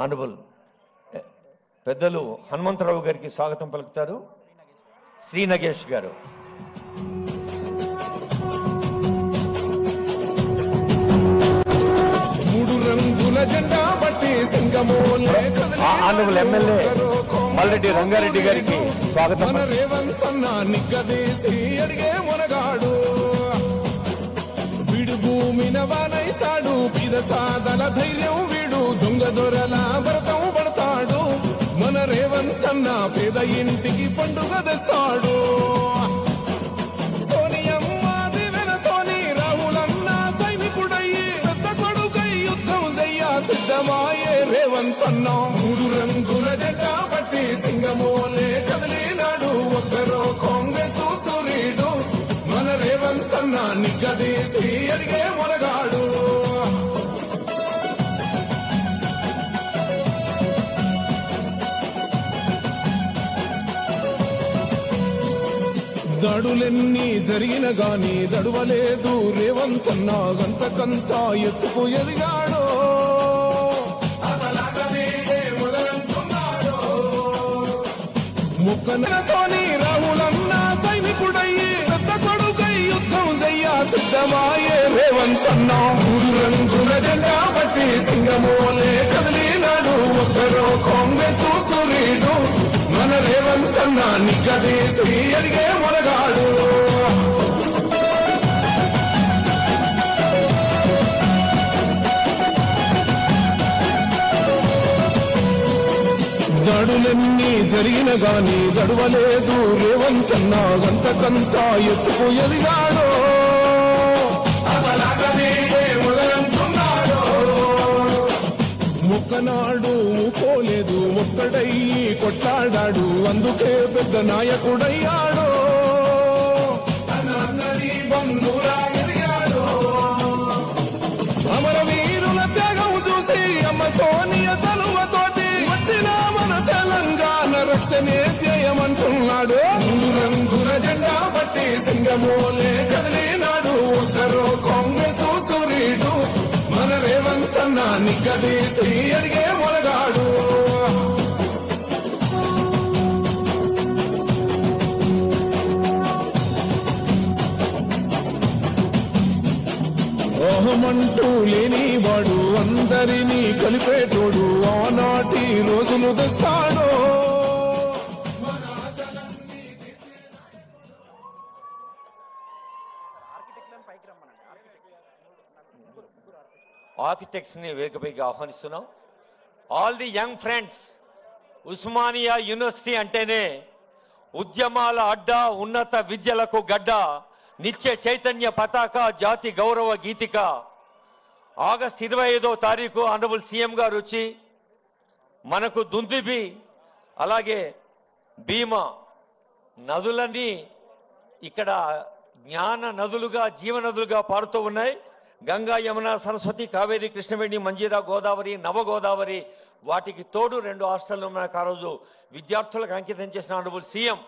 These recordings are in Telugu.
ఆనరబుల్ పెద్దలు హనుమంతరావు గారికి స్వాగతం పలుకుతారు శ్రీ నగేష్ గారు. ఆనరబుల్ ఎమ్మెల్యే మల్రెడ్డి రంగారెడ్డి గారికి స్వాగతం. భూమిన వానైతాడు పీద సాదల ధైర్యం వీడు దొంగ దొరల వ్రతం పడతాడు మన రేవంతన్న పేద ఇంటికి పండుగ తెస్తాడు. సోనియమ్మ దివెనతోని రాహులన్న సైనికుడయ్యి పెద్ద కొడుకై యుద్ధం చెయ్య సిద్ధమాయే రేవంతన్న. 3 రంగుల జెండా పట్టి సింగమోలే కదిలినాడు ఒక్కరో కాంగ్రెస్ సూర్యుడు మన రేవంతన్న నిగ్గదీసి అడిగే మొనగాడు. దాడులెన్ని జరిగిన గాని దడువలేదు రేవంతన్న గంతకంతా ఎత్తుకు ఎదిగాడు. ముక్కనతోని రాహులన్న సైనికుడయ్యి పెద్ద కొడుకై యుద్ధం చెయ్య సిద్ధమాయే రేవంతన్న. 3 రంగుల జెండా పట్టి సింగమోలే కదిలినాడు ఒక్కరో కాంగ్రెస్ సూర్యుడు మన రేవంతన్న నిగ్గదీసి అడిగే మొనగాడు. దాడులెన్ని జరిగిన గాని గడవలేదు రేవంతన్న గంతకంతా ఎత్తుకు ఎదిగాడు. మొక్కనాడు పోలేదు ఒక్కడయ్యి కొట్లాడాడు అందుకే పెద్ద నాయకుడయ్యాడు. అమరవీరుల త్యాగం చూసి అమ్మ సోనియ తలువతోటి వచ్చిన మన తెలంగాణ రక్షణే చేయమంటున్నాడు. 3 రంగుల జెండా పట్టి సింగమోలే కదిలినాడు ఒక్కరో కాంగ్రెస్ సూర్యుడు మన రేవంతన్న నిగ్గదీసి అడిగే మొనగాడు. ఓహమంటూ లేనివాడు అందరినీ కలిపేటోడు ఆనాటి రోజులు తెస్తాడు. ఆర్కిటెక్ట్స్ ని వేదికపైకి ఆహ్వానిస్తున్నాం. All the young friends, Osmania university అంటేనే ఉద్యమాల అడ్డ, ఉన్నత విద్యలకు గడ్డ, నిత్య చైతన్య పతాక, జాతి గౌరవ గీతిక. ఆగస్టు 25వ తారీఖు ఆనరబుల్ సీఎం గారు వచ్చి మనకు దుందుబి అలాగే భీమా నదులన్నీ ఇక్కడ జ్ఞాన నదులుగా జీవనదులుగా పారుతూ ఉన్నాయి. గంగా, యమున, సరస్వతి, కావేరి, కృష్ణవేణి, మంజీరా, గోదావరి, నవగోదావరి, వాటికి తోడు 2 హాస్టళ్లు మనకు ఆ రోజు విద్యార్థులకు అంకితం చేసిన ఆనరబుల్ సీఎం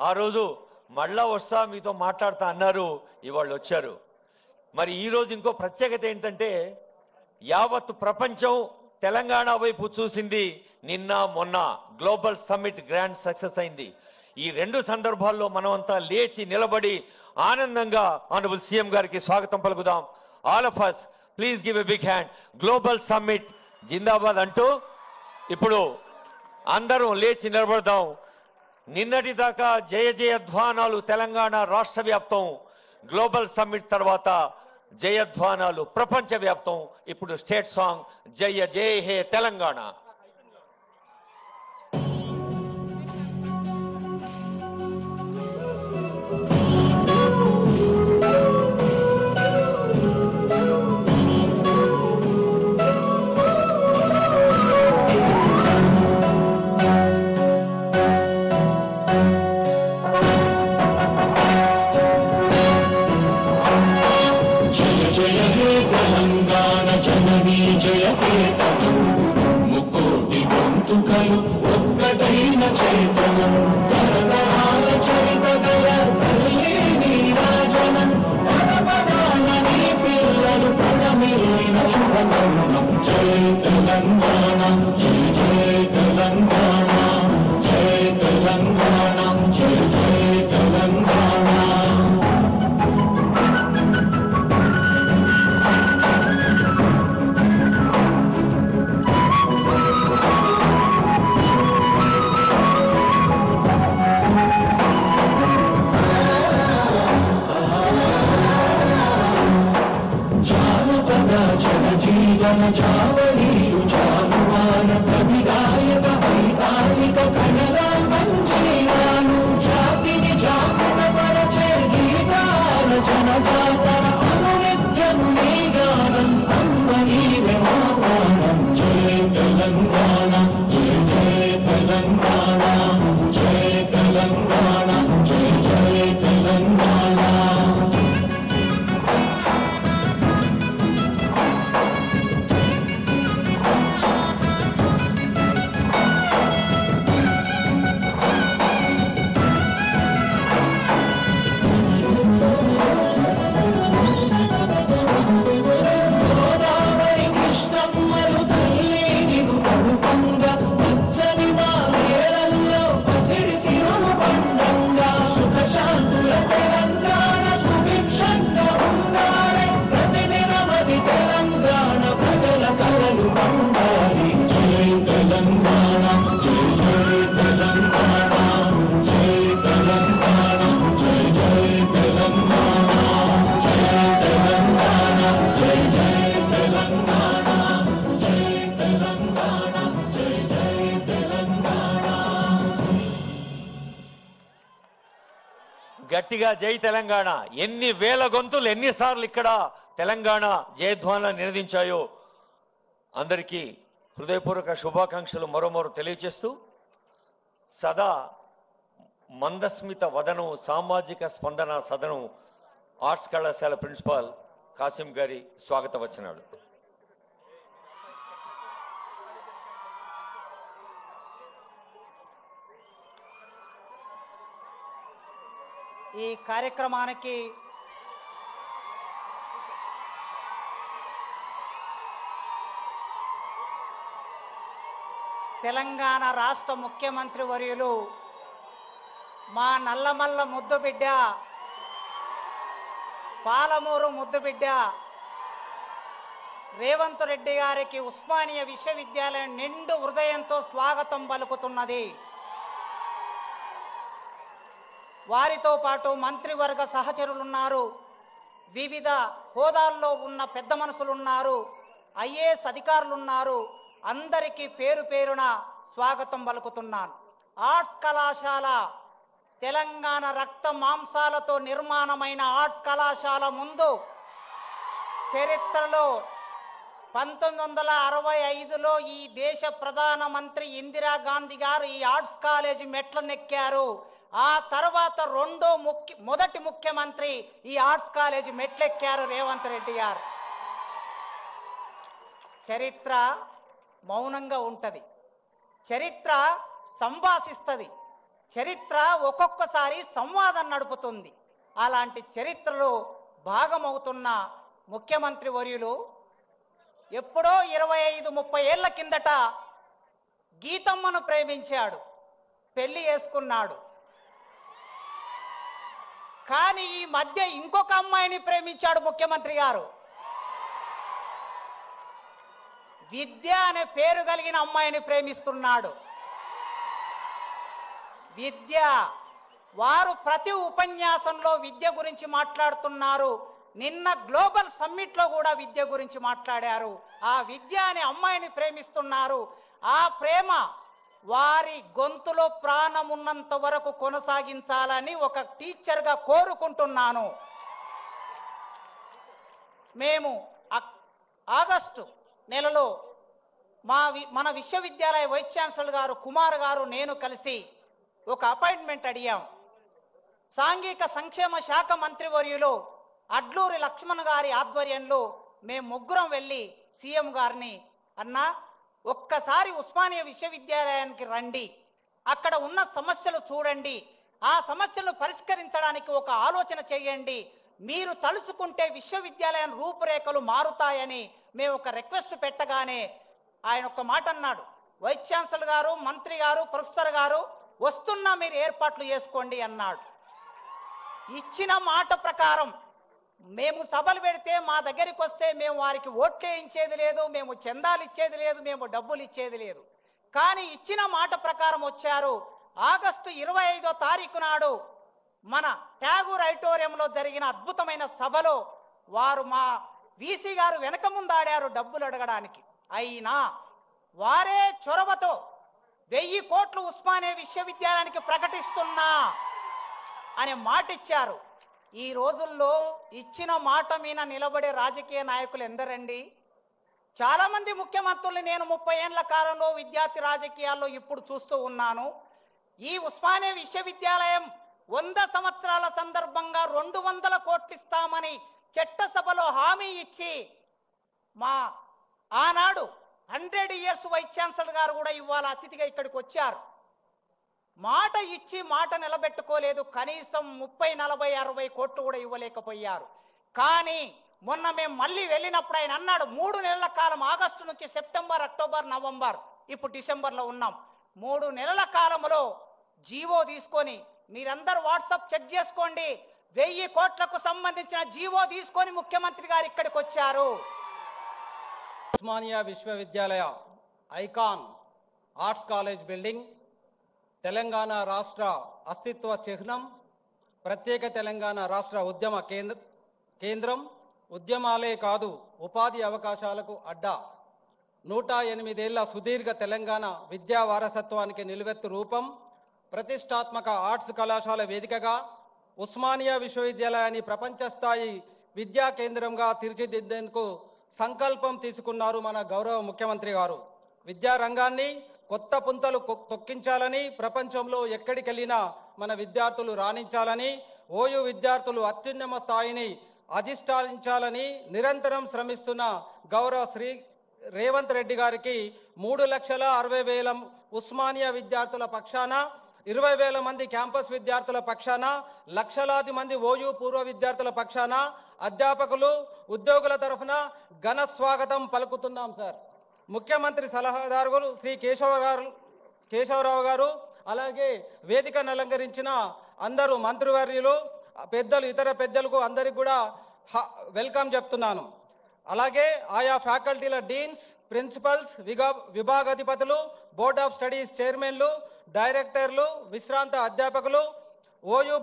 ఆ రోజు మళ్ళా వస్తా మీతో మాట్లాడుతా అన్నారు. ఇవాళ వచ్చారు. మరి ఈ రోజు ఇంకో ప్రత్యేకత ఏంటంటే యావత్ ప్రపంచం తెలంగాణ వైపు చూసింది. నిన్న మొన్న గ్లోబల్ సమ్మిట్ గ్రాండ్ సక్సెస్ అయింది. ఈ 2 సందర్భాల్లో మనమంతా లేచి నిలబడి ఆనందంగా ఆనరబుల్ సీఎం గారికి స్వాగతం పలుకుదాం. All of us please give a big hand. Global summit జిందాబాద్ అంటూ ఇప్పుడు అందరం లేచి నిలబడదాం. నిన్నటి దాకా జయ జయధ్వానాలు తెలంగాణ రాష్ట్ర వ్యాప్తం, గ్లోబల్ సమ్మిట్ తర్వాత జయధ్వానాలు ప్రపంచ వ్యాప్తం. ఇప్పుడు స్టేట్ సాంగ్ జయ జయ హే తెలంగాణ. జయ జయ హే తెలంగాణ జననీ జయ హే తను ముక్కు జై తెలంగాణ జై జై తెలంగాణ జై తెలంగాణ జై జై తెలంగాణ జీవన చావళీలు చాలువాన కవిగాయక వైతాళిక కళల మంజీరాలు జాతిని జాగృతపరచే గీతాల జనజాతర అనునిత్యం నీ గానం అమ్మ నీవే మా ప్రాణం జై తెలంగాణ జై జై తెలంగాణ జై తెలంగాణ జై జై తెలంగాణ గట్టిగా జై తెలంగాణ. ఎన్ని వేల గొంతులు ఎన్నిసార్లు ఇక్కడ తెలంగాణ జయధ్వానాలు నినదించాయో అందరికీ హృదయపూర్వక శుభాకాంక్షలు మరోమారు తెలియజేస్తూ సదా మందస్మిత వదనం సామాజిక స్పందన సదనం ఆర్ట్స్ కళాశాల ప్రిన్సిపాల్ కాసిం గారి స్వాగత వచనాలు. ఈ కార్యక్రమానికి తెలంగాణ రాష్ట్ర ముఖ్యమంత్రి వర్యులు మా నల్లమల్ల ముద్దుబిడ్డ పాలమూరు ముద్దుబిడ్డ రేవంత్ రెడ్డి గారికి ఉస్మానియా విశ్వవిద్యాలయం నిండు హృదయంతో స్వాగతం పలుకుతున్నది. వారితో పాటు మంత్రివర్గ సహచరులున్నారు, వివిధ హోదాల్లో ఉన్న పెద్ద మనుషులున్నారు, ఐఏఎస్ అధికారులున్నారు. అందరికీ పేరు పేరున స్వాగతం పలుకుతున్నాను. ఆర్ట్స్ కళాశాల తెలంగాణ రక్త మాంసాలతో నిర్మాణమైన ఆర్ట్స్ కళాశాల ముందు చరిత్రలో 1965లో ఈ దేశ ప్రధానమంత్రి ఇందిరాగాంధీ గారు ఈ ఆర్ట్స్ కాలేజీ మెట్లనెక్కారు. ఆ తర్వాత మొదటి ముఖ్యమంత్రి ఈ ఆర్ట్స్ కాలేజీ మెట్లెక్కారు రేవంత్ రెడ్డి గారు. చరిత్ర మౌనంగా ఉంటది, చరిత్ర సంభాషిస్తుంది, చరిత్ర ఒక్కొక్కసారి సంవాదం నడుపుతుంది. అలాంటి చరిత్రలో భాగమవుతున్న ముఖ్యమంత్రి వర్యులు ఎప్పుడో 25-30 ఏళ్ల కిందట గీతమ్మను ప్రేమించాడు, పెళ్లి చేసుకున్నాడు. కానీ ఈ మధ్య ఇంకొక అమ్మాయిని ప్రేమించాడు ముఖ్యమంత్రి గారు. విద్య అనే పేరు కలిగిన అమ్మాయిని ప్రేమిస్తున్నాడు. విద్య, వారు ప్రతి ఉపన్యాసంలో విద్య గురించి మాట్లాడుతున్నారు. నిన్న గ్లోబల్ సమ్మిట్ లో కూడా విద్య గురించి మాట్లాడారు. ఆ విద్య అనే అమ్మాయిని ప్రేమిస్తున్నారు. ఆ ప్రేమ వారి గొంతులో ప్రాణం ఉన్నంత వరకు కొనసాగించాలని ఒక టీచర్గా కోరుకుంటున్నాను. మేము ఆగస్టు నెలలో మన విశ్వవిద్యాలయ వైస్ ఛాన్సలర్ గారు కుమార్ గారు నేను కలిసి ఒక అపాయింట్మెంట్ అడిగాం. సాంఘిక సంక్షేమ శాఖ మంత్రివర్యులు అడ్లూరి లక్ష్మణ్ గారి ఆధ్వర్యంలో మేము ముగ్గురం వెళ్ళి సీఎం గారిని, అన్నా ఒక్కసారి ఉస్మానియా విశ్వవిద్యాలయానికి రండి, అక్కడ ఉన్న సమస్యలు చూడండి, ఆ సమస్యలను పరిష్కరించడానికి ఒక ఆలోచన చేయండి, మీరు తలుసుకుంటే విశ్వవిద్యాలయం రూపురేఖలు మారుతాయని మేము ఒక రిక్వెస్ట్ పెట్టగానే ఆయన ఒక్క మాట అన్నాడు, వైస్ ఛాన్సలర్ గారు, మంత్రి గారు, ప్రొఫెసర్ గారు వస్తున్నా, మీరు ఏర్పాట్లు చేసుకోండి అన్నాడు. ఇచ్చిన మాట ప్రకారం మేము సభలు పెడితే మా దగ్గరికి వస్తే మేము వారికి ఓట్లు వేయించేది లేదు, మేము చందాలు ఇచ్చేది లేదు, మేము డబ్బులు ఇచ్చేది లేదు. కానీ ఇచ్చిన మాట ప్రకారం వచ్చారు. ఆగస్టు 25వ తారీఖు నాడు మన ట్యాగూర్ ఆడిటోరియంలో జరిగిన అద్భుతమైన సభలో వారు మా వీసీ గారు వెనక ముందాడారు డబ్బులు అడగడానికి. అయినా వారే చొరవతో 1000 కోట్లు ఉస్మానియా విశ్వవిద్యాలయానికి ప్రకటిస్తున్నా అనే మాట ఇచ్చారు. ఈ రోజుల్లో ఇచ్చిన మాట మీద నిలబడే రాజకీయ నాయకులు ఎందరండి? చాలా మంది ముఖ్యమంత్రులు నేను 30 ఏళ్ల కాలంలో విద్యార్థి రాజకీయాల్లో ఇప్పుడు చూస్తూ ఉన్నాను. ఈ ఉస్మానియా విశ్వవిద్యాలయం 100 సంవత్సరాల సందర్భంగా 200 కోట్లు ఇస్తామని చట్టసభలో హామీ ఇచ్చి మా ఆనాడు 100 ఇయర్స్ వైస్ ఛాన్సలర్ గారు కూడా ఇవాళ అతిథిగా ఇక్కడికి వచ్చారు. మాట ఇచ్చి మాట నిలబెట్టుకోలేదు. కనీసం 30, 40, 60 కోట్లు కూడా ఇవ్వలేకపోయారు. కానీ మొన్న మేము మళ్ళీ వెళ్ళినప్పుడు ఆయన అన్నాడు, 3 నెలల కాలం, ఆగస్టు నుంచి సెప్టెంబర్, అక్టోబర్, నవంబర్, ఇప్పుడు డిసెంబర్లో ఉన్నాం, 3 నెలల కాలంలో జీవో తీసుకొని, మీరందరూ వాట్సాప్ చెక్ చేసుకోండి, 1000 కోట్లకు సంబంధించిన జీవో తీసుకొని ముఖ్యమంత్రి గారు ఇక్కడికి వచ్చారు. ఉస్మానియా విశ్వవిద్యాలయ icon arts college building Telangana రాష్ట్ర అస్తిత్వ చిహ్నం, ప్రత్యేక తెలంగాణ రాష్ట్ర ఉద్యమ కేంద్రం, ఉద్యమాలే కాదు ఉపాధి అవకాశాలకు అడ్డా, 108 ఏళ్ల సుదీర్ఘ తెలంగాణ విద్యా వారసత్వానికి నిలువెత్తు రూపం, ప్రతిష్టాత్మక ఆర్ట్స్ కళాశాల వేదికగా ఉస్మానియా విశ్వవిద్యాలయాన్ని ప్రపంచ స్థాయి విద్యా కేంద్రంగా తీర్చిదిద్దేందుకు సంకల్పం తీసుకున్నారు మన గౌరవ ముఖ్యమంత్రి గారు. విద్యా రంగాన్ని కొత్త పుంతలు తొక్కించాలని, ప్రపంచంలో ఎక్కడికెళ్ళినా మన విద్యార్థులు రాణించాలని, ఓయూ విద్యార్థులు అత్యున్నత స్థాయిని అధిష్ఠించాలని నిరంతరం శ్రమిస్తున్న గౌరవ శ్రీ రేవంత్ రెడ్డి గారికి 3,60,000 ఉస్మానియా విద్యార్థుల పక్షాన, 20,000 మంది క్యాంపస్ విద్యార్థుల పక్షాన, లక్షలాది మంది ఓయూ పూర్వ విద్యార్థుల పక్షాన, అధ్యాపకులు, ఉద్యోగుల తరఫున ఘన స్వాగతం పలుకుతున్నాం సార్. ముఖ్యమంత్రి సలహాదారు శ్రీ కేశవరావు గారు, అలాగే వేదికను అలంకరించిన అందరూ మంత్రివర్యులు, పెద్దలు, ఇతర పెద్దలకు అందరికి కూడా వెల్కమ్ చెప్తున్నాను. అలాగే ఆయా ఫ్యాకల్టీల డీన్స్, ప్రిన్సిపల్స్, విభాగాధిపతులు, బోర్డ్ ఆఫ్ స్టడీస్ చైర్మన్లు, డైరెక్టర్లు, విశ్రాంత అధ్యాపకులు, ఓయూ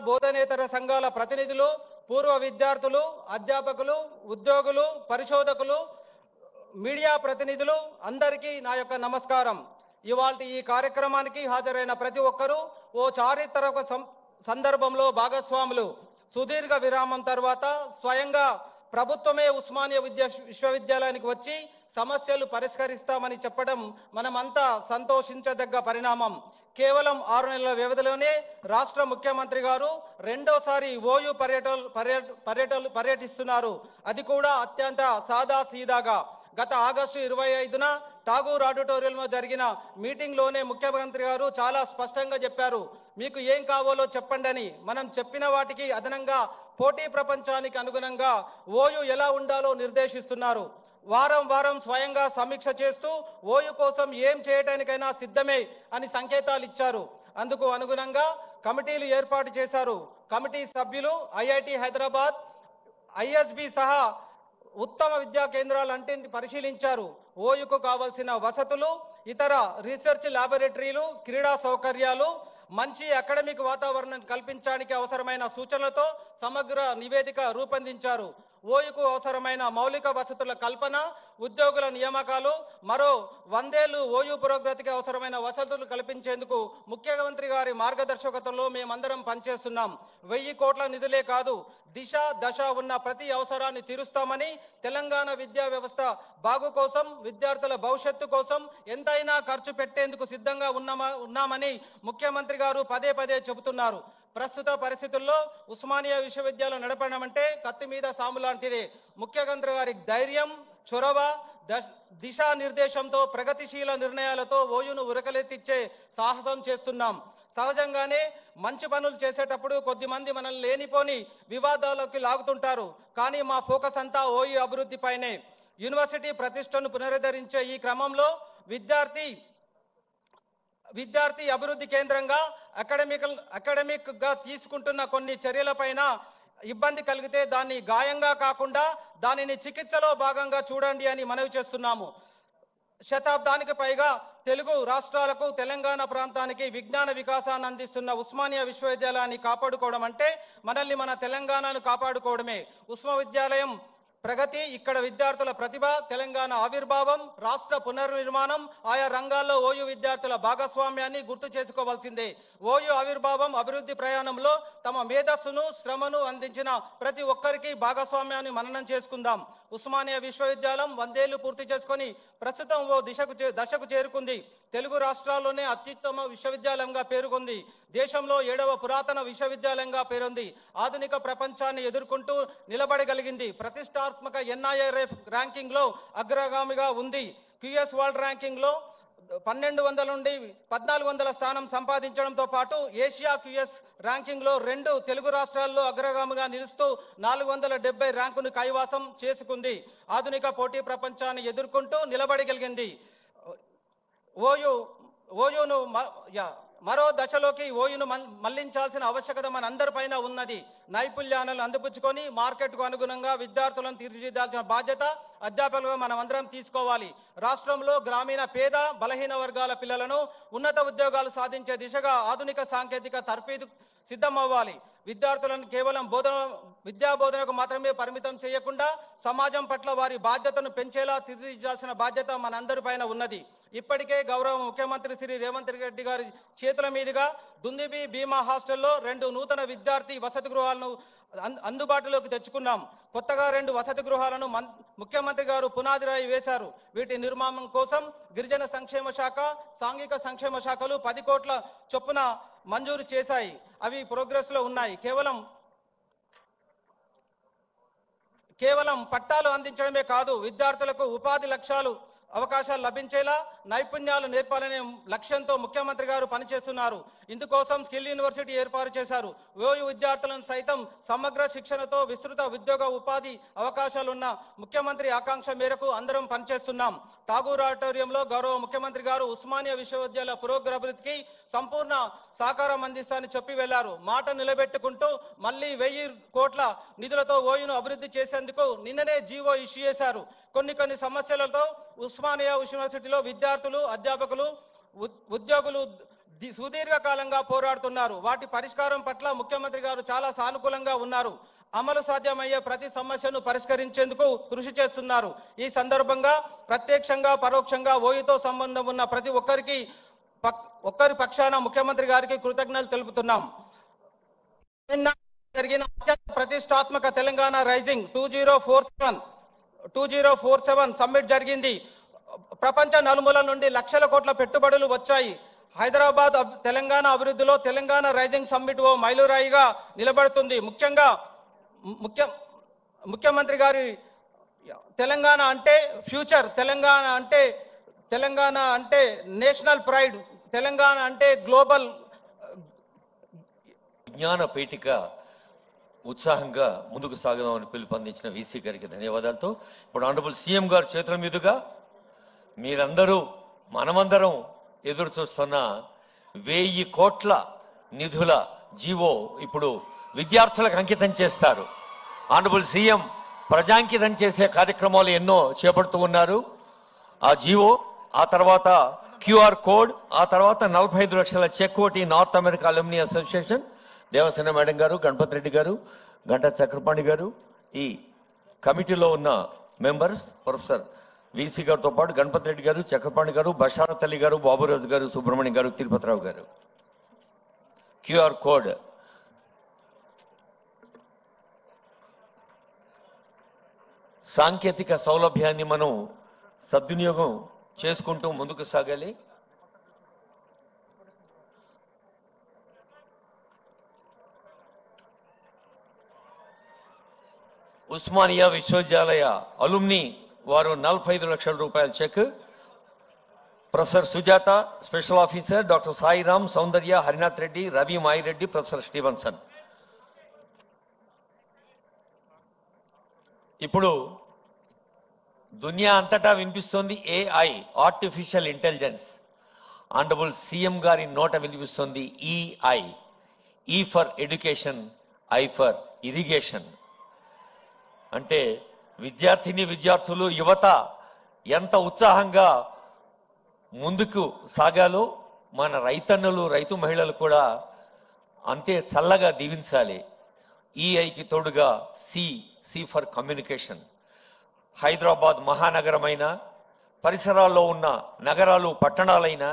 బోధనేతర సంఘాల ప్రతినిధులు, పూర్వ విద్యార్థులు, అధ్యాపకులు, ఉద్యోగులు, పరిశోధకులు, మీడియా ప్రతినిధులు అందరికీ నా యొక్క నమస్కారం. ఇవాల్టి ఈ కార్యక్రమానికి హాజరైన ప్రతి ఒక్కరూ ఓ చారిత్రక సందర్భంలో భాగస్వాములు. సుదీర్ఘ విరామం తర్వాత స్వయంగా ప్రభుత్వమే ఉస్మానియా విశ్వవిద్యాలయానికి వచ్చి సమస్యలు పరిష్కరిస్తామని చెప్పడం మనమంతా సంతోషించదగ్గ పరిణామం. కేవలం 6 నెలల వ్యవధిలోనే రాష్ట్ర ముఖ్యమంత్రి గారు రెండోసారి ఓయూ పర్యటిస్తున్నారు. అది కూడా అత్యంత సాదా సీదాగా. గత ఆగస్టు 25న ఠాగూర్ ఆడిటోరియంలో జరిగిన మీటింగ్లోనే ముఖ్యమంత్రి గారు చాలా స్పష్టంగా చెప్పారు, మీకు ఏం కావాలో చెప్పండి అని. మనం చెప్పిన వాటికి అదనంగా పోటీ ప్రపంచానికి అనుగుణంగా ఓయూ ఎలా ఉండాలో నిర్దేశిస్తున్నారు. వారం వారం స్వయంగా సమీక్ష చేస్తూ ఓయూ కోసం ఏం చేయడానికైనా సిద్ధమే అని సంకేతాలు ఇచ్చారు. అందుకు అనుగుణంగా కమిటీలు ఏర్పాటు చేశారు. కమిటీ సభ్యులు ఐఐటి హైదరాబాద్, ఐఎస్బి సహా ఉత్తమ విద్యా కేంద్రాలన్నింటిని పరిశీలించారు. ఓయూకు కావాల్సిన వసతులు, ఇతర రీసెర్చ్ ల్యాబొరేటరీలు, క్రీడా సౌకర్యాలు, మంచి అకాడమిక్ వాతావరణం కల్పించడానికి అవసరమైన సూచనలతో సమగ్ర నివేదిక రూపొందించారు. ఓయూకు అవసరమైన మౌలిక వసతుల కల్పన, ఉద్యోగుల నియామకాలు, మరో 100 ఏళ్లు ఓయూ పురోగతికి అవసరమైన వసతులు కల్పించేందుకు ముఖ్యమంత్రి గారి మార్గదర్శకత్వంలో మేమందరం పనిచేస్తున్నాం. 1000 కోట్ల నిధులే కాదు, దిశ దశ ఉన్న ప్రతి అవసరాన్ని తీరుస్తామని, తెలంగాణ విద్యా వ్యవస్థ బాగు కోసం, విద్యార్థుల భవిష్యత్తు కోసం ఎంతైనా ఖర్చు పెట్టేందుకు సిద్ధంగా ఉన్నామని ముఖ్యమంత్రి గారు పదే పదే చెబుతున్నారు. ప్రస్తుత పరిస్థితుల్లో ఉస్మానియా విశ్వవిద్యాలయం నడపడం అంటే కత్తి మీద సాము లాంటిదే. ముఖ్యమంత్రి గారి ధైర్యం, చొరవ, దిశానిర్దేశంతో, ప్రగతిశీల నిర్ణయాలతో ఓయూను ఉరకలెత్తిచ్చే సాహసం చేస్తున్నాం. సహజంగానే మంచి పనులు చేసేటప్పుడు కొద్దిమంది మనల్ని లేనిపోని వివాదాలకు లాగుతుంటారు. కానీ మా ఫోకస్ అంతా ఓయూ అభివృద్ధిపైనే. యూనివర్సిటీ ప్రతిష్టను పునరుద్ధరించే ఈ క్రమంలో విద్యార్థి అభివృద్ధి కేంద్రంగా అకాడమిక్ గా తీసుకుంటున్న కొన్ని చర్యలపైన ఇబ్బంది కలిగితే దాన్ని గాయంగా కాకుండా దానిని చికిత్సలో భాగంగా చూడండి అని మనవి చేస్తున్నాము. శతాబ్దానికి పైగా తెలుగు రాష్ట్రాలకు తెలంగాణ ప్రాంతానికి విజ్ఞాన వికాసాన్ని అందిస్తున్న ఉస్మానియా విశ్వవిద్యాలయాన్ని కాపాడుకోవడం అంటే మనల్ని మన తెలంగాణను కాపాడుకోవడమే. విశ్వవిద్యాలయం ప్రగతి, ఇక్కడ విద్యార్థుల ప్రతిభ, తెలంగాణ ఆవిర్భావం, రాష్ట్ర పునర్నిర్మాణం, ఆయా రంగాల్లో ఓయూ విద్యార్థుల భాగస్వామ్యాన్ని గుర్తు చేసుకోవాల్సిందే. ఓయూ ఆవిర్భావం అభివృద్ధి ప్రయాణంలో తమ మేధస్సును శ్రమను అందించిన ప్రతి ఒక్కరికి భాగస్వామ్యాన్ని మననం చేసుకుందాం. ఉస్మానియా విశ్వవిద్యాలయం 100 ఏళ్లు పూర్తి చేసుకొని ప్రస్తుతం ఓ దశకు చేరుకుంది. తెలుగు రాష్ట్రాల్లోనే అత్యుత్తమ విశ్వవిద్యాలయంగా పేరుకొంది. దేశంలో 7వ పురాతన విశ్వవిద్యాలయంగా పేరొంది. ఆధునిక ప్రపంచాన్ని ఎదుర్కొంటూ నిలబడగలిగింది. ప్రతిష్టాత్మక NIRF ర్యాంకింగ్ లో అగ్రగామిగా ఉంది. QS వరల్డ్ ర్యాంకింగ్ లో 1200 నుండి 1400 స్థానం సంపాదించడంతో పాటు ఏషియా QS ర్యాంకింగ్ లో 2 తెలుగు రాష్ట్రాల్లో అగ్రగామిగా నిలుస్తూ 470 ర్యాంకును కైవసం చేసుకుంది. ఆధునిక పోటీ ప్రపంచాన్ని ఎదుర్కొంటూ నిలబడగలిగింది. ఓయూను మరో దశలోకి ఓయూను మళ్లించాల్సిన ఆవశ్యకత మన అందరిపైన ఉన్నది. నైపుణ్యాలను అందిపుచ్చుకొని మార్కెట్కు అనుగుణంగా విద్యార్థులను తీర్చిదిద్దాల్సిన బాధ్యత అధ్యాపకులుగా మనం అందరం తీసుకోవాలి. రాష్ట్రంలో గ్రామీణ పేద బలహీన వర్గాల పిల్లలను ఉన్నత ఉద్యోగాలు సాధించే దిశగా ఆధునిక సాంకేతిక తర్ఫీదు సిద్ధమవ్వాలి. విద్యార్థులను కేవలం విద్యా బోధనకు మాత్రమే పరిమితం చేయకుండా సమాజం పట్ల వారి బాధ్యతను పెంచేలా తీర్చిదిద్దాల్సిన బాధ్యత మనందరిపైన ఉన్నది. ఇప్పటికే గౌరవ ముఖ్యమంత్రి శ్రీ రేవంత్ రెడ్డి గారి చేతుల మీదుగా దుందిబి భీమా హాస్టల్లో 2 నూతన విద్యార్థి వసతి గృహాలను అందుబాటులోకి తెచ్చుకున్నాం. కొత్తగా 2 వసతి గృహాలను ముఖ్యమంత్రి గారు పునాది రాయి వేశారు. వీటి నిర్మాణం కోసం గిరిజన సంక్షేమ శాఖ, సాంఘిక సంక్షేమ శాఖలు 10 కోట్ల చొప్పున మంజూరు చేశాయి. అవి ప్రోగ్రెస్ లో ఉన్నాయి. కేవలం పట్టాలు అందించడమే కాదు, విద్యార్థులకు ఉపాధి అవకాశాలు లభించేలా నైపుణ్యాలు నేర్పాలనే లక్ష్యంతో ముఖ్యమంత్రి గారు పనిచేస్తున్నారు. ఇందుకోసం స్కిల్ యూనివర్సిటీ ఏర్పాటు చేశారు. ఓయూ విద్యార్థులను సైతం సమగ్ర శిక్షణతో విస్తృత ఉద్యోగ ఉపాధి అవకాశాలున్న ముఖ్యమంత్రి ఆకాంక్ష మేరకు అందరం పనిచేస్తున్నాం. ఠాగూర్ ఆడిటోరియంలో గౌరవ ముఖ్యమంత్రి గారు ఉస్మానియా విశ్వవిద్యాలయ పురోగతికి సంపూర్ణ సహకారం అందిస్తానని చెప్పి వెళ్లారు. మాట నిలబెట్టుకుంటూ మళ్లీ 1000 కోట్ల నిధులతో ఓయూను అభివృద్ధి చేసేందుకు నిన్ననే జీవో ఇష్యూ చేశారు. కొన్ని సమస్యలతో ఉస్మానియా యూనివర్సిటీలో విద్యార్థులు, అధ్యాపకులు, ఉద్యోగులు సుదీర్ఘకాలంగా పోరాడుతున్నారు. వాటి పరిష్కారం పట్ల ముఖ్యమంత్రి గారు చాలా సానుకూలంగా ఉన్నారు. అమలు సాధ్యమయ్యే ప్రతి సమస్యను పరిష్కరించేందుకు కృషి చేస్తున్నారు. ఈ సందర్భంగా ప్రత్యక్షంగా పరోక్షంగా ఓయూతో సంబంధం ఉన్న ప్రతి ఒక్కరి పక్షాన ముఖ్యమంత్రి గారికి కృతజ్ఞతలు తెలుపుతున్నాం. జరిగిన అత్యంత ప్రతిష్టాత్మక తెలంగాణ రైజింగ్ 2047 సమ్మిట్ జరిగింది. ప్రపంచ నలుమూలల నుండి లక్షల కోట్ల పెట్టుబడులు వచ్చాయి. హైదరాబాద్ తెలంగాణ అభివృద్ధిలో తెలంగాణ రైజింగ్ సమ్మిట్ ఓ మైలురాయిగా నిలబడుతుంది. ముఖ్యమంత్రి గారి తెలంగాణ అంటే ఫ్యూచర్, తెలంగాణ అంటే నేషనల్ ప్రైడ్, తెలంగాణ అంటే గ్లోబల్. విజ్ఞాన పీఠిక ఉత్సాహంగా ముందుకు సాగదామని పిలుపొందించిన వీసీ గారికి ధన్యవాదాలతో ఇప్పుడు ఆనరబుల్ సీఎం గారి చేతుల మీదుగా మీరందరూ మనమందరం ఎదురు చూస్తున్న 1000 కోట్ల నిధుల జీవో ఇప్పుడు విద్యార్థులకు అంకితం చేస్తారు. ఆనరబుల్ సీఎం ప్రజాంకితం చేసే కార్యక్రమాలు ఎన్నో చేపడుతూ ఉన్నారు. ఆ జీవో, ఆ తర్వాత QR కోడ్, ఆ తర్వాత 45 లక్షల చెక్ ఒకటి north America alumni association, Devasena madam గారు, గణపతి రెడ్డి గారు, గంటా చక్రపాణి గారు, ఈ కమిటీలో ఉన్న మెంబర్స్ ప్రొఫెసర్ వీసీ గారితో పాటు గణపతి రెడ్డి గారు, చక్రపాణి గారు, బషారత్ అలీ గారు, బాబురాజు గారు, సుబ్రహ్మణ్యం గారు, తిరుపతిరావు గారు. QR కోడ్ సాంకేతిక సౌలభ్యాన్ని మనం సద్వినియోగం చేసుకుంటూ ముందుకు సాగాలి. ఉస్మానియా విశ్వవిద్యాలయ అలుమ్ని వారు 45 లక్షల రూపాయల cheque, professor Sujatha, special officer doctor Sairam, Soundarya, Harinath Reddy, Ravi Mayireddy, professor Stevenson. ఇప్పుడు దునియా అంతటా వినిపిస్తోంది AI, artificial intelligence. Honourable CM గారి నోట వినిపిస్తోంది EI, E for education, I for irrigation. అంటే విద్యార్థులు, యువత ఎంత ఉత్సాహంగా ముందుకు సాగాలో మన రైతన్నలు, రైతు మహిళలు కూడా అంతే చల్లగా దీవించాలి. ఈఐకి తోడుగా సి ఫర్ కమ్యూనికేషన్. హైదరాబాద్ మహానగరమైన పరిసరాల్లో ఉన్న నగరాలు, పట్టణాలైన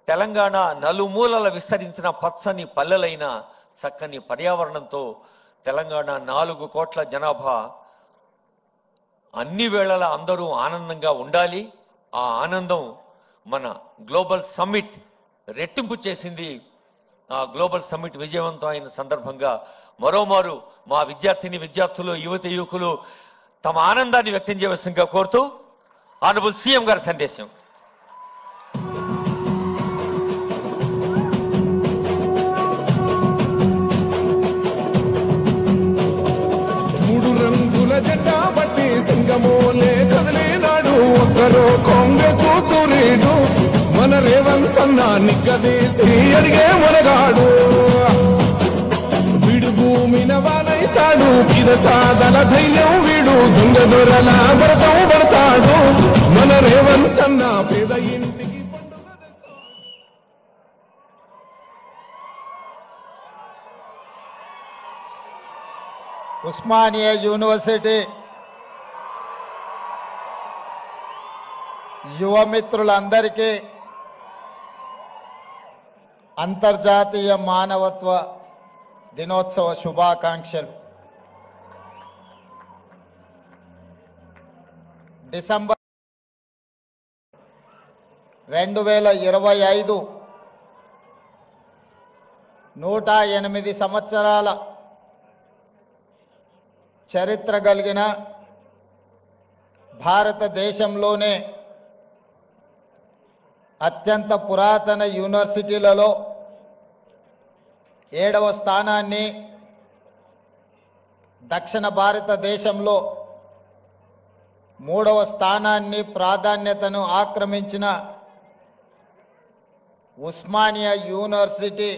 తెలంగాణ నలుమూలల విస్తరించిన పచ్చని పల్లెలైన చక్కని పర్యావరణంతో తెలంగాణ 4 కోట్ల జనాభా అన్ని వేళలా అందరూ ఆనందంగా ఉండాలి. ఆ ఆనందం మన గ్లోబల్ సమ్మిట్ రెట్టింపు చేసింది. ఆ గ్లోబల్ సమ్మిట్ విజయవంతం అయిన సందర్భంగా మరోమారు మా విద్యార్థులు, యువకులు తమ ఆనందాన్ని వ్యక్తం చేయవలసిందిగా కోరుతూ ఆనరబుల్ సీఎం గారి సందేశం. మూడు రంగుల జెండా బట్టి సింగమోలే కదిలినాడు ఒక్కరో కాంగ్రెస్ సూర్యుడు మన రేవంత్ అన్న నిగ్గదీసి అడిగే మొనగాడు. వీడు భూమిన వానైతాడు, పిదసాదల ధైర్యం వీడు, దొంగ దొరల భరతం పడతాడు. మన రేవంత్ అన్న పేద ఇంటికి పండుగ తెస్తాడు. ఉస్మానియా యూనివర్సిటీ యువమిత్రులందరికీ అంతర్జాతీయ మానవత్వ దినోత్సవ శుభాకాంక్షలు. డిసెంబర్ 2025 108 సంవత్సరాల చరిత్ర కలిగిన భారతదేశంలోనే అత్యంత పురాతన యూనివర్సిటీలలో 7వ స్థానాన్ని, దక్షిణ భారతదేశంలో 3వ స్థానాన్ని ప్రాధాన్యతను ఆక్రమించిన ఉస్మానియా యూనివర్సిటీ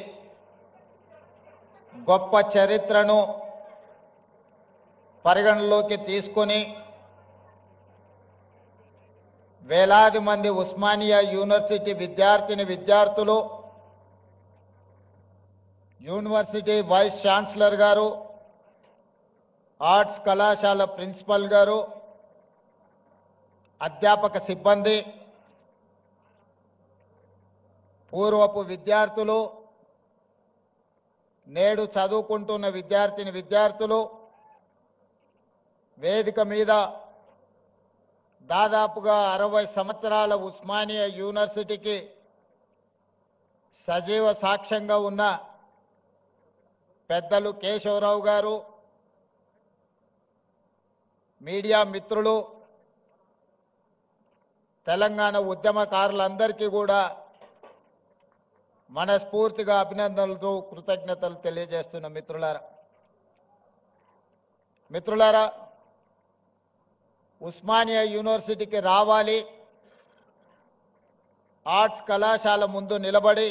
గొప్ప చరిత్రను పరిగణలోకి తీసుకొని వేలాది మంది ఉస్మానియా యూనివర్సిటీ విద్యార్థులు, యూనివర్సిటీ వైస్ ఛాన్సలర్ గారు, ఆర్ట్స్ కళాశాల ప్రిన్సిపల్ గారు, అధ్యాపక సిబ్బంది, పూర్వపు విద్యార్థులు, నేడు చదువుకుంటున్న విద్యార్థులు, వేదిక మీద దాదాపుగా 60 సంవత్సరాల ఉస్మానియా యూనివర్సిటీకి సజీవ సాక్ష్యంగా ఉన్న పెద్దలు కేశవరావు గారు, మీడియా మిత్రులు, తెలంగాణ ఉద్యమకారులందరికీ కూడా మనస్ఫూర్తిగా అభినందనలతో కృతజ్ఞతలు తెలియజేస్తున్న మిత్రులారా, ఉస్మానియా యూనివర్సిటీకి రావాలి, ఆర్ట్స్ కళాశాల ముందు నిలబడి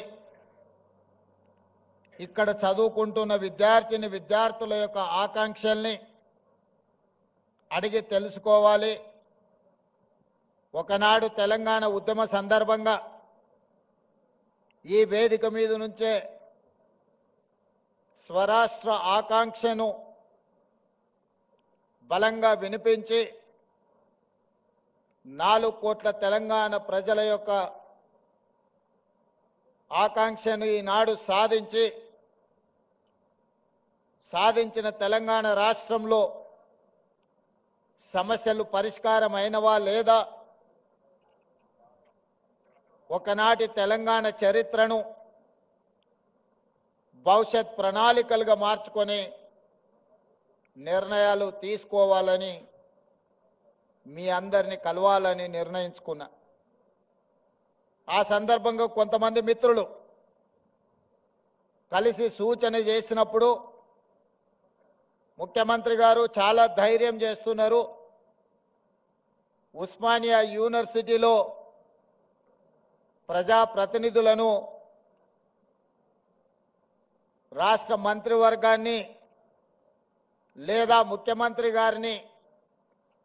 ఇక్కడ చదువుకుంటున్న విద్యార్థుల యొక్క ఆకాంక్షల్ని అడిగి తెలుసుకోవాలి. ఒకనాడు తెలంగాణ ఉద్యమ సందర్భంగా ఈ వేదిక మీద నుంచే స్వరాష్ట్ర ఆకాంక్షను బలంగా వినిపించి 4 కోట్ల తెలంగాణ ప్రజల యొక్క ఆకాంక్షను ఈనాడు సాధించిన తెలంగాణ రాష్ట్రంలో సమస్యలు పరిష్కారమైనవా లేదా, ఒకనాటి తెలంగాణ చరిత్రను భవిష్యత్ ప్రణాళికలుగా మార్చుకొని నిర్ణయాలు తీసుకోవాలని మీ అందరిని కలవాలని నిర్ణయించుకున్నా. ఆ సందర్భంగా కొంతమంది మిత్రులు కలిసి సూచన చేసినప్పుడు ముఖ్యమంత్రి గారు చాలా ధైర్యం చేస్తున్నారు, ఉస్మానియా యూనివర్సిటీలో ప్రజాప్రతినిధులను రాష్ట్ర మంత్రివర్గాన్ని లేదా ముఖ్యమంత్రి గారిని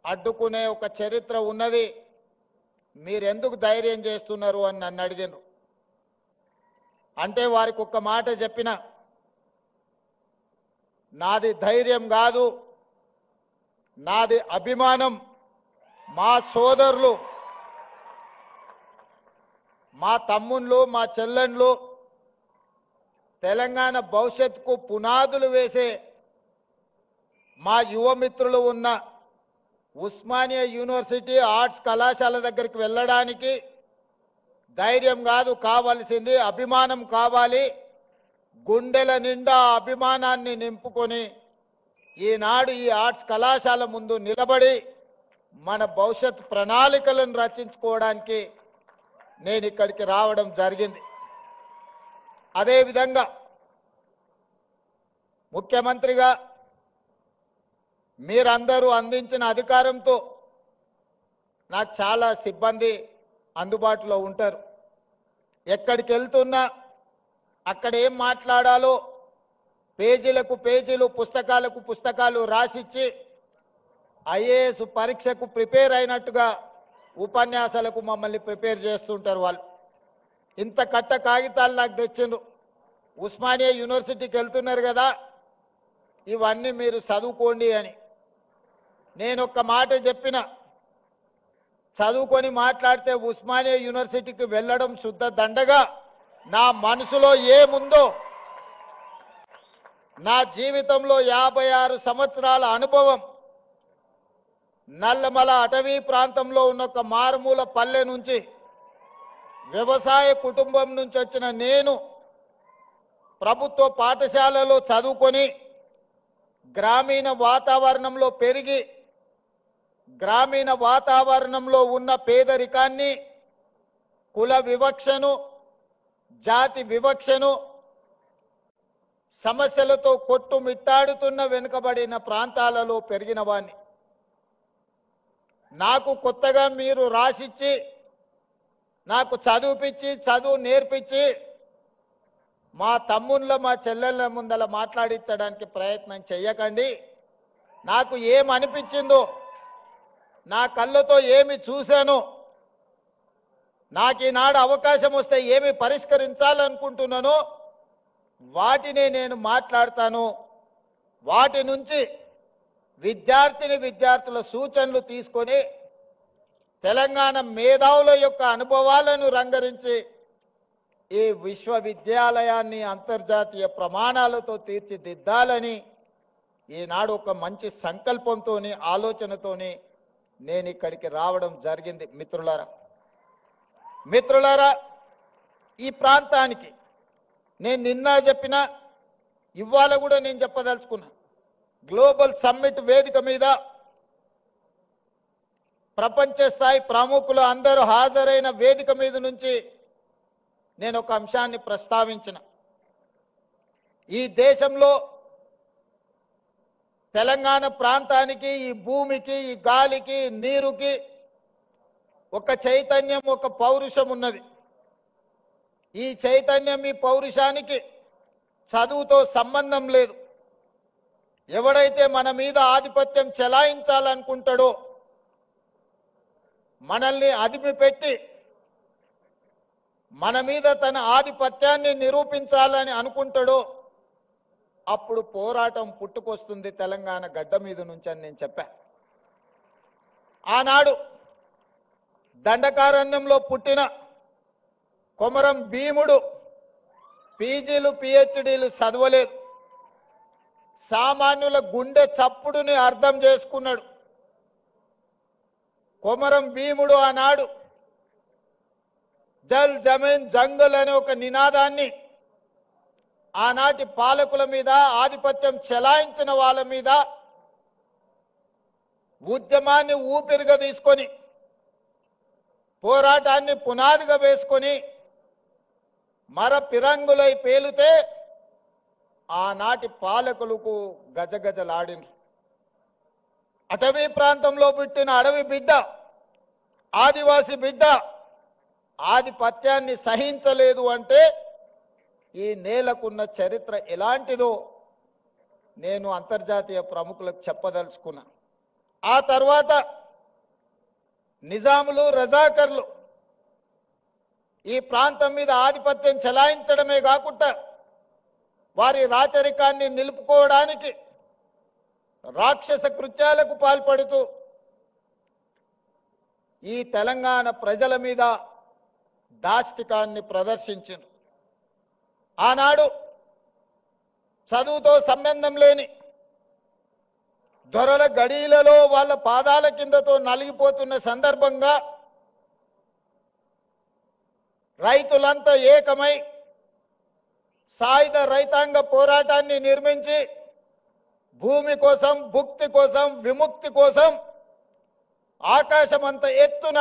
అడ్డుకునే ఒక చరిత్ర ఉన్నది. మీరెందుకు ధైర్యం చేస్తున్నారు అని నన్ను అడిగారు. అంటే వారికి ఒక్క మాట చెప్పిన, నాది ధైర్యం కాదు, నాది అభిమానం. మా సోదరులు, మా తమ్ముళ్ళు, మా చెల్లెండ్లు తెలంగాణ భవిష్యత్తుకు పునాదులు వేసే మా యువమిత్రులు ఉన్న ఉస్మానియా యూనివర్సిటీ ఆర్ట్స్ కళాశాల దగ్గరికి వెళ్ళడానికి ధైర్యం కాదు కావాల్సింది, అభిమానం కావాలి. గుండెల నిండా అభిమానాన్ని నింపుకొని ఈనాడు ఈ ఆర్ట్స్ కళాశాల ముందు నిలబడి మన భవిష్యత్ ప్రణాళికలను రచించుకోవడానికి నేను ఇక్కడికి రావడం జరిగింది. అదేవిధంగా ముఖ్యమంత్రిగా మీరందరూ అందించిన అధికారంతో నాకు చాలా సిబ్బంది అందుబాటులో ఉంటారు. ఎక్కడికి వెళ్తున్నా అక్కడ ఏం మాట్లాడాలో పేజీలకు పేజీలు, పుస్తకాలకు పుస్తకాలు రాసిచ్చి ఐఏఎస్ పరీక్షకు ప్రిపేర్ అయినట్టుగా ఉపన్యాసాలకు మమ్మల్ని ప్రిపేర్ చేస్తుంటారు వాళ్ళు. ఇంత కట్ట కాగితాలు నాకు తెచ్చిండ్రు. ఉస్మానియా యూనివర్సిటీకి వెళ్తున్నారు కదా, ఇవన్నీ మీరు చదువుకోండి అని. నేను ఒక్క మాట చెప్పిన, చదువుకొని మాట్లాడితే ఉస్మానియా యూనివర్సిటీకి వెళ్ళడం శుద్ధ దండగా. నా మనసులో ఏముందో, నా జీవితంలో 56 సంవత్సరాల అనుభవం, నల్లమల అటవీ ప్రాంతంలో ఉన్న ఒక మారుమూల పల్లె నుంచి, వ్యవసాయ కుటుంబం నుంచి వచ్చిన నేను ప్రభుత్వ పాఠశాలలో చదువుకొని గ్రామీణ వాతావరణంలో పెరిగి గ్రామీణ వాతావరణంలో ఉన్న పేదరికాన్ని, కుల వివక్షను, జాతి వివక్షను, సమస్యలతో కొట్టుమిట్టాడుతున్న వెనుకబడిన ప్రాంతాలలో పెరిగిన వాణ్ణి. నాకు కొత్తగా మీరు రాసిచ్చి, నాకు చదువుపిచ్చి, చదువు నేర్పించి మా తమ్ముళ్ళ మా చెల్లెళ్ళ ముందల మాట్లాడించడానికి ప్రయత్నం చెయ్యకండి. నాకు ఏమనిపించిందో, నా కళ్ళతో ఏమి చూశానో, నాకు ఈనాడు అవకాశం వస్తే ఏమి పరిష్కరించాలనుకుంటున్నానో వాటినే నేను మాట్లాడతాను. వాటి నుంచి విద్యార్థుల సూచనలు తీసుకొని తెలంగాణ మేధావుల యొక్క అనుభవాలను రంగరించి ఈ విశ్వవిద్యాలయాన్ని అంతర్జాతీయ ప్రమాణాలతో తీర్చిదిద్దాలని ఈనాడు ఒక మంచి సంకల్పంతోని, ఆలోచనతోని నేను ఇక్కడికి రావడం జరిగింది. మిత్రులారా, ఈ ప్రాంతానికి నేను నిన్న చెప్పిన, ఇవాళ కూడా నేను చెప్పదలుచుకున్నా. గ్లోబల్ సమ్మిట్ వేదిక మీద ప్రపంచ స్థాయి ప్రముఖులు అందరూ హాజరైన వేదిక మీద నుంచి నేను ఒక అంశాన్ని ప్రస్తావించిన. ఈ దేశంలో తెలంగాణ ప్రాంతానికి, ఈ భూమికి, ఈ గాలికి, నీరుకి ఒక చైతన్యం, ఒక పౌరుషం ఉన్నది. ఈ చైతన్యం, ఈ పౌరుషానికి చదువుతో సంబంధం లేదు. ఎవడైతే మన మీద ఆధిపత్యం చెలాయించాలనుకుంటాడో, మనల్ని అదిమిపెట్టి మన మీద తన ఆధిపత్యాన్ని నిరూపించాలని అనుకుంటాడో అప్పుడు పోరాటం పుట్టుకొస్తుంది తెలంగాణ గడ్డ మీద నుంచి అని నేను చెప్పా. ఆనాడు దండకారణ్యంలో పుట్టిన కొమరం భీముడు పీజీలు, పిహెచ్డీలు చదవలేదు. సామాన్యుల గుండె చప్పుడుని అర్థం చేసుకున్నాడు. కొమరం భీముడు ఆనాడు జల్ జమీన్ జంగల్ అనే ఒక నినాదాన్ని ఆనాటి పాలకుల మీద, ఆధిపత్యం చెలాయించిన వాళ్ళ మీద ఉద్యమాన్ని ఊపిరిగా తీసుకొని, పోరాటాన్ని పునాదిగా వేసుకొని మర పిరంగులై పేలితే ఆనాటి పాలకులకు గజగజలాడిన. అటవీ ప్రాంతంలో పుట్టిన అడవి బిడ్డ ఆదివాసి బిడ్డ ఆధిపత్యాన్ని సహించలేదు అంటే ఈ నేలకున్న చరిత్ర ఎలాంటిదో నేను అంతర్జాతీయ ప్రముఖులకు చెప్పదలుచుకున్నా. ఆ తర్వాత నిజాములు రజాకర్లు ఈ ప్రాంతం మీద ఆధిపత్యం చెలాయించడమే కాకుండా వారి రాచరికాన్ని నిలుపుకోవడానికి రాక్షస కృత్యాలకు పాల్పడుతూ ఈ తెలంగాణ ప్రజల మీద దాష్టికాన్ని ప్రదర్శించారు. ఆనాడు చదువుతో సంబంధం లేని దొరల గడీలలో వాళ్ళ పాదాల కిందతో నలిగిపోతున్న సందర్భంగా రైతులంతా ఏకమై సాయుధ రైతాంగ పోరాటాన్ని నిర్మించి భూమి కోసం, భుక్తి కోసం, విముక్తి కోసం ఆకాశమంత ఎత్తున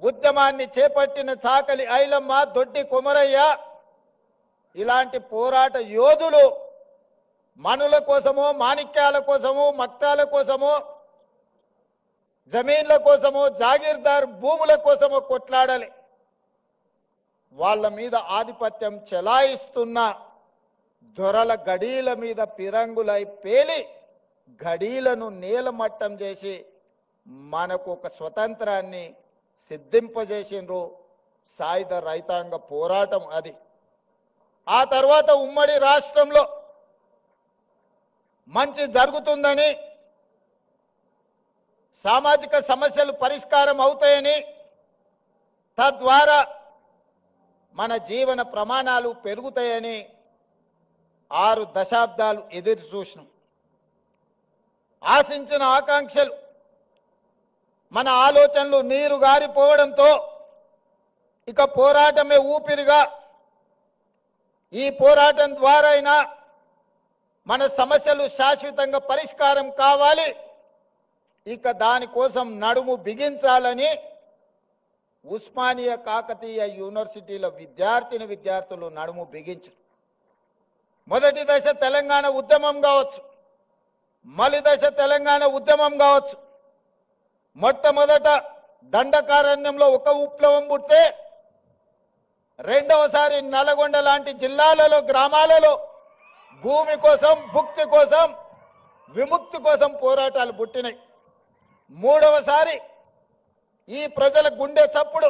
ఉద్యమాన్ని చేపట్టిన చాకలి ఐలమ్మ, దొడ్డి కొమరయ్య ఇలాంటి పోరాట యోధులు మనుల కోసమో, మాణిక్యాల కోసమో, మక్తాల కోసమో, జమీన్ల కోసమో, జాగీర్దార్ భూముల కోసమో కొట్లాడాలి. వాళ్ళ మీద ఆధిపత్యం చెలాయిస్తున్న దొరల గడీల మీద పిరంగులై పేలి గడీలను నేలమట్టం చేసి మనకు ఒక స్వతంత్రాన్ని సిద్ధింపజేసిండ్రు. సాయుధ రైతాంగ పోరాటం అది. ఆ తర్వాత ఉమ్మడి రాష్ట్రంలో మంచి జరుగుతుందని, సామాజిక సమస్యలు పరిష్కారం అవుతాయని, తద్వారా మన జీవన ప్రమాణాలు పెరుగుతాయని 6 దశాబ్దాలు ఎదురు చూసినాం. ఆశించిన ఆకాంక్షలు, మన ఆలోచనలు నీరు గారిపోవడంతో ఇక పోరాటమే ఊపిరిగా, ఈ పోరాటం ద్వారా అయినా మన సమస్యలు శాశ్వతంగా పరిష్కారం కావాలి, ఇక దానికోసం నడుము బిగించాలని ఉస్మానియా కాకతీయ యూనివర్సిటీల విద్యార్థులు నడుము బిగించారు. మొదటి దశ తెలంగాణ ఉద్యమం కావచ్చు, మలి దశ తెలంగాణ ఉద్యమం కావచ్చు. మొట్టమొదట దండకారణ్యంలో ఒక విప్లవం పుట్టే, రెండవసారి నల్గొండ లాంటి జిల్లాలలో, గ్రామాలలో భూమి కోసం, భుక్తి కోసం, విముక్తి కోసం పోరాటాలు పుట్టినాయి. మూడవసారి ఈ ప్రజల గుండె చప్పుడు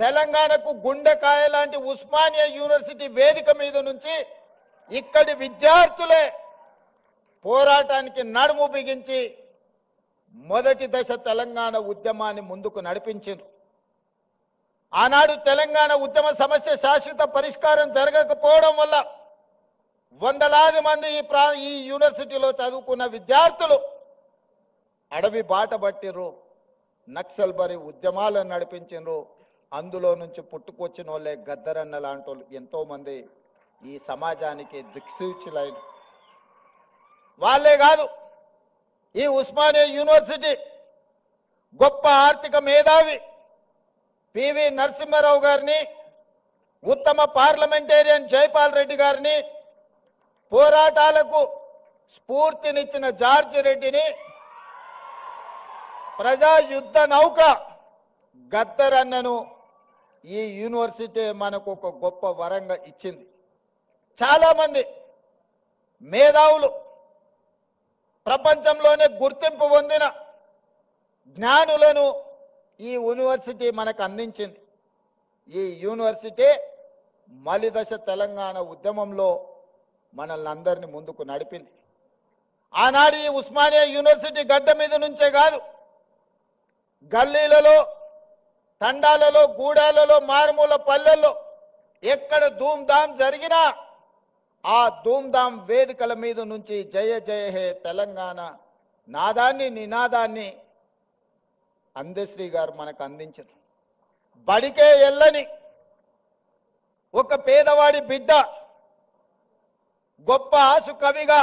తెలంగాణకు గుండెకాయ లాంటి ఉస్మానియా యూనివర్సిటీ వేదిక మీద నుంచి ఇక్కడి విద్యార్థులే పోరాటానికి నడుము బిగించి మొదటి దశ తెలంగాణ ఉద్యమాన్ని ముందుకు నడిపించారు. ఆనాడు తెలంగాణ ఉద్యమ సమస్య శాశ్వత పరిష్కారం జరగకపోవడం వల్ల వందలాది మంది ఈ యూనివర్సిటీలో చదువుకున్న విద్యార్థులు అడవి బాట పట్టిర్రు, నక్సల్ బరి ఉద్యమాలను నడిపించారు. అందులో నుంచి పుట్టుకొచ్చిన వాళ్ళే గద్దరన్న లాంటి వాళ్ళు ఎంతో మంది ఈ సమాజానికి దిక్సూచులైన వాళ్ళే కాదు. ఈ ఉస్మానియా యూనివర్సిటీ గొప్ప ఆర్థిక మేధావి పివి నరసింహారావు గారిని, ఉత్తమ పార్లమెంటేరియన్ జైపాల్ రెడ్డి గారిని, పోరాటాలకు స్ఫూర్తినిచ్చిన జార్జి రెడ్డిని, ప్రజా యుద్ధ నౌక గద్దరన్నను ఈ యూనివర్సిటీ మనకు ఒక గొప్ప వరంగా ఇచ్చింది. చాలా మంది మేధావులు, ప్రపంచంలోనే గుర్తింపు పొందిన జ్ఞానులను ఈ యూనివర్సిటీ మనకు అందించింది. ఈ యూనివర్సిటీ మలిదశ తెలంగాణ ఉద్యమంలో మనల్ని అందరినీ ముందుకు నడిపింది. ఆనాడు ఈ ఉస్మానియా యూనివర్సిటీ గడ్డ మీద నుంచే కాదు, గల్లీలలో, తండాలలో, గూడాలలో, మారుమూల పల్లెల్లో ఎక్కడ ధూమ్ధాం జరిగినా ఆ ధూమ్ధాం వేదికల మీద నుంచి జయ జయ హే తెలంగాణ నాదాన్ని, నినాదాన్ని అందశ్రీ గారు మనకు అందించారు. బడికే ఎల్లని ఒక పేదవాడి బిడ్డ గొప్ప ఆసు కవిగా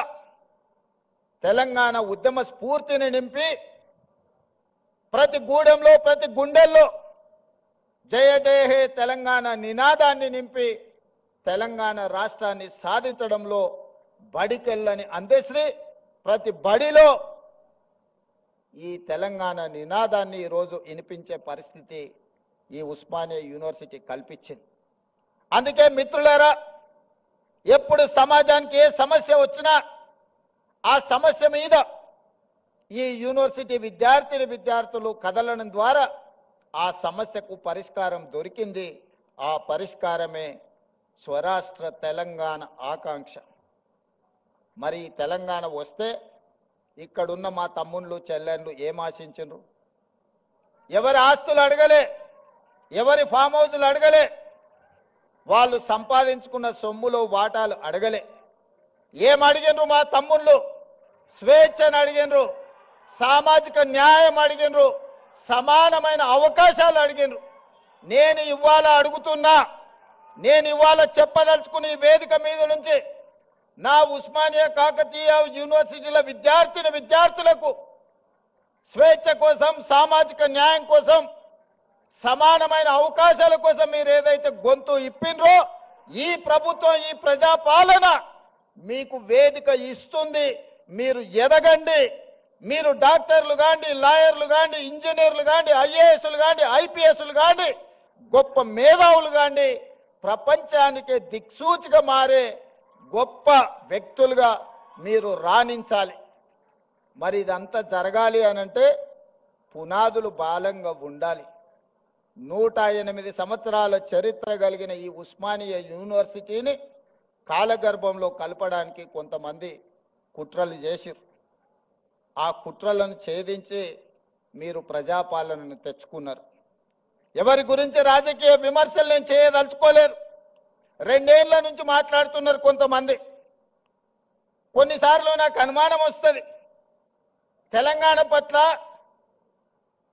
తెలంగాణ ఉద్యమ స్ఫూర్తిని నింపి ప్రతి గూడెంలో, ప్రతి గుండెల్లో జయ జయ హే తెలంగాణ నినాదాన్ని నింపి తెలంగాణ రాష్ట్రాన్ని సాధించడంలో బడికెళ్ళని అందశ్రీ ప్రతి బడిలో ఈ తెలంగాణ నినాదాన్ని ఈరోజు వినిపించే పరిస్థితి ఈ ఉస్మానియా యూనివర్సిటీ కల్పించింది. అందుకే మిత్రులారా, ఎప్పుడు సమాజానికి ఏ సమస్య వచ్చినా ఆ సమస్య మీద ఈ యూనివర్సిటీ విద్యార్థులు కదలడం ద్వారా ఆ సమస్యకు పరిష్కారం దొరికింది. ఆ పరిష్కారమే స్వరాష్ట్ర తెలంగాణ ఆకాంక్ష. మరి ఈ తెలంగాణ వస్తే ఇక్కడున్న మా తమ్ముళ్ళు చెల్లెళ్ళు ఏం ఆశించరు? ఎవరి ఆస్తులు అడగలే, ఎవరి ఫామ్ హౌజులు అడగలే, వాళ్ళు సంపాదించుకున్న సొమ్ములో వాటాలు అడగలే. ఏం అడిగినరు మా తమ్ముళ్ళు? స్వేచ్ఛను అడిగినరు, సామాజిక న్యాయం అడిగినరు, సమానమైన అవకాశాలు అడిగినరు. నేను ఇవాళ అడుగుతున్నా, నేను ఇవాళ చెప్పదలుచుకున్న ఈ వేదిక మీద నుంచి నా ఉస్మానియా కాకతీయ యూనివర్సిటీల విద్యార్థులకు స్వేచ్ఛ కోసం, సామాజిక న్యాయం కోసం, సమానమైన అవకాశాల కోసం మీరు ఏదైతే గొంతు ఇప్పినరో ఈ ప్రభుత్వం, ఈ ప్రజాపాలన మీకు వేదిక ఇస్తుంది. మీరు ఎదగండి. మీరు డాక్టర్లు కాండి, లాయర్లు కాండి, ఇంజనీర్లు కాండి, ఐఏఎస్లు కాండి, ఐపీఎస్లు కాండి, గొప్ప మేధావులు కాండి, ప్రపంచానికే దిక్సూచిగా మారే గొప్ప వ్యక్తులుగా మీరు రాణించాలి. మరి ఇదంతా జరగాలి అనంటే పునాదులు బలంగా ఉండాలి. 108 సంవత్సరాల చరిత్ర కలిగిన ఈ ఉస్మానియా యూనివర్సిటీని కాలగర్భంలో కలపడానికి కొంతమంది కుట్రలు చేసిరు. ఆ కుట్రలను ఛేదించి మీరు ప్రజాపాలనను తెచ్చుకున్నారు. ఎవరి గురించి రాజకీయ విమర్శలు నేను చేయదలుచుకోలేదు. 2 ఏళ్ల నుంచి మాట్లాడుతున్నారు కొంతమంది. కొన్నిసార్లు నాకు అనుమానం వస్తుంది, తెలంగాణ పట్ల,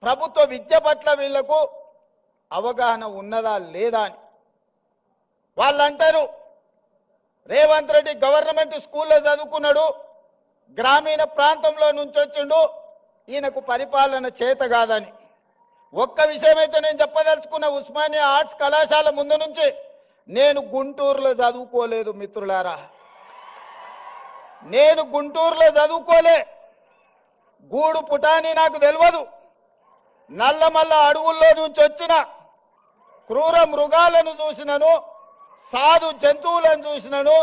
ప్రభుత్వ విద్య పట్ల వీళ్లకు అవగాహన ఉన్నదా లేదా అని. వాళ్ళు అంటారు, రేవంత్ రెడ్డి గవర్నమెంట్ స్కూల్లో చదువుకున్నాడు, గ్రామీణ ప్రాంతంలో నుంచి వచ్చిండు, ఈయనకు పరిపాలన చేత కాదని. ఒక్క విషయమైతే నేను చెప్పదలుచుకున్న, ఉస్మానియా ఆర్ట్స్ కళాశాల ముందు నుంచి నేను గుంటూరులో చదువుకోలేదు మిత్రులారా. నేను గుంటూరులో చదువుకోలే. గూడు పుటాని నాకు తెలియదు. నల్లమల్ల అడవుల్లో నుంచి వచ్చిన క్రూర మృగాలను చూసినను, సాధు జంతువులను చూసినను,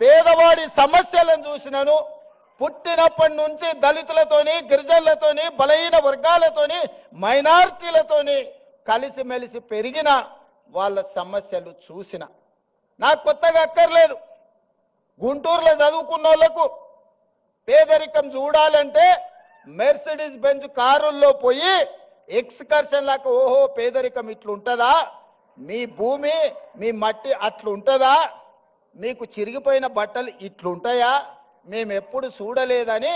పేదవాడి సమస్యలను చూసినను. పుట్టినప్పటి నుంచి దళితులతోని, గిరిజనులతోని, బలహీన వర్గాలతోని, మైనారిటీలతోని కలిసిమెలిసి పెరిగిన వాళ్ళ సమస్యలు చూసిన. నాకు కొత్తగా అక్కర్లేదు. గుంటూరులో చదువుకున్న వాళ్లకు పేదరికం చూడాలంటే మెర్సిడీస్ బెంజ్ కారుల్లో పోయి ఎక్స్కర్షన్ లాగా, ఓహో పేదరికం ఇట్లుంటుందా, మీ భూమి మీ మట్టి అట్లుంటుందా, మీకు చిరిగిపోయిన బట్టలు ఇట్లుంటాయా, మేము ఎప్పుడు చూడలేదని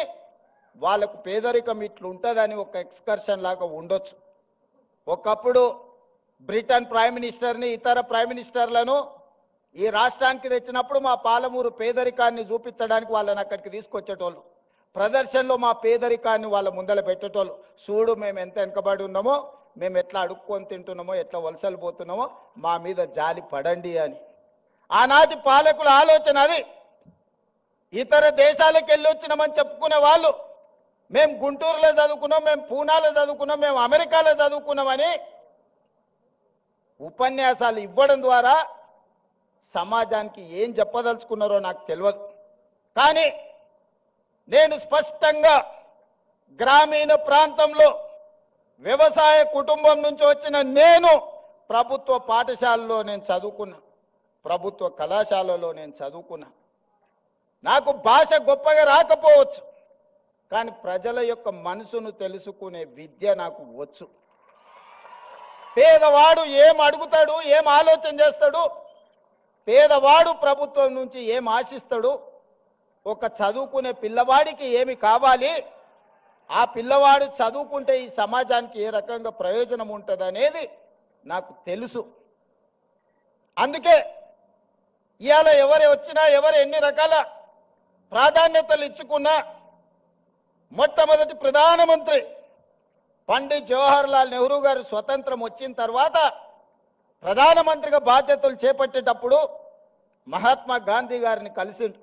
వాళ్ళకు పేదరికం ఇట్లుంటుందని ఒక ఎక్స్కర్షన్ లాగా ఉండొచ్చు. ఒకప్పుడు బ్రిటన్ ప్రైమ్ మినిస్టర్ని, ఇతర ప్రైమ్ మినిస్టర్లను ఈ రాష్ట్రానికి తెచ్చినప్పుడు మా పాలమూరు పేదరికాన్ని చూపించడానికి వాళ్ళని అక్కడికి తీసుకొచ్చేటోళ్ళు. ప్రదర్శనలో మా పేదరికాన్ని వాళ్ళ ముందర పెట్టేటోళ్ళు. చూడు మేము ఎంత వెనకబడి ఉన్నామో, మేము ఎట్లా అడుక్కొని తింటున్నామో, ఎట్లా వలసలు పోతున్నామో, మా మీద జాలి పడండి అని. ఆనాటి పాలకుల ఆలోచన అది. ఇతర దేశాలకు వెళ్ళి వచ్చినామని చెప్పుకునే వాళ్ళు, మేము గుంటూరులో చదువుకున్నాం, మేము పూనాలో చదువుకున్నాం, మేము అమెరికాలో చదువుకున్నామని ఉపన్యాసాలు ఇవ్వడం ద్వారా సమాజానికి ఏం చెప్పదలుచుకున్నారో నాకు తెలియదు. కానీ నేను స్పష్టంగా గ్రామీణ ప్రాంతంలో వ్యవసాయ కుటుంబం నుంచి వచ్చిన నేను ప్రభుత్వ పాఠశాలలో నేను చదువుకున్నా, ప్రభుత్వ కళాశాలలో నేను చదువుకున్నా. నాకు భాష గొప్పగా రాకపోవచ్చు, కానీ ప్రజల యొక్క మనసును తెలుసుకునే విద్య నాకు వచ్చు. పేదవాడు ఏం అడుగుతాడు, ఏం ఆలోచన చేస్తాడు, పేదవాడు ప్రభుత్వం నుంచి ఏం ఆశిస్తాడు, ఒక చదువుకునే పిల్లవాడికి ఏమి కావాలి, ఆ పిల్లవాడు చదువుకుంటే ఈ సమాజానికి ఏ రకంగా ప్రయోజనం ఉంటుంది అనేది నాకు తెలుసు. అందుకే ఇవాళ ఎవరు వచ్చినా, ఎవరు ఎన్ని రకాల ప్రాధాన్యతలు ఇచ్చుకున్నా, మొట్టమొదటి ప్రధానమంత్రి పండిత్ జవహర్ లాల్ నెహ్రూ గారు స్వతంత్రం వచ్చిన తర్వాత ప్రధానమంత్రిగా బాధ్యతలు చేపట్టేటప్పుడు మహాత్మా గాంధీ గారిని కలిసిండు.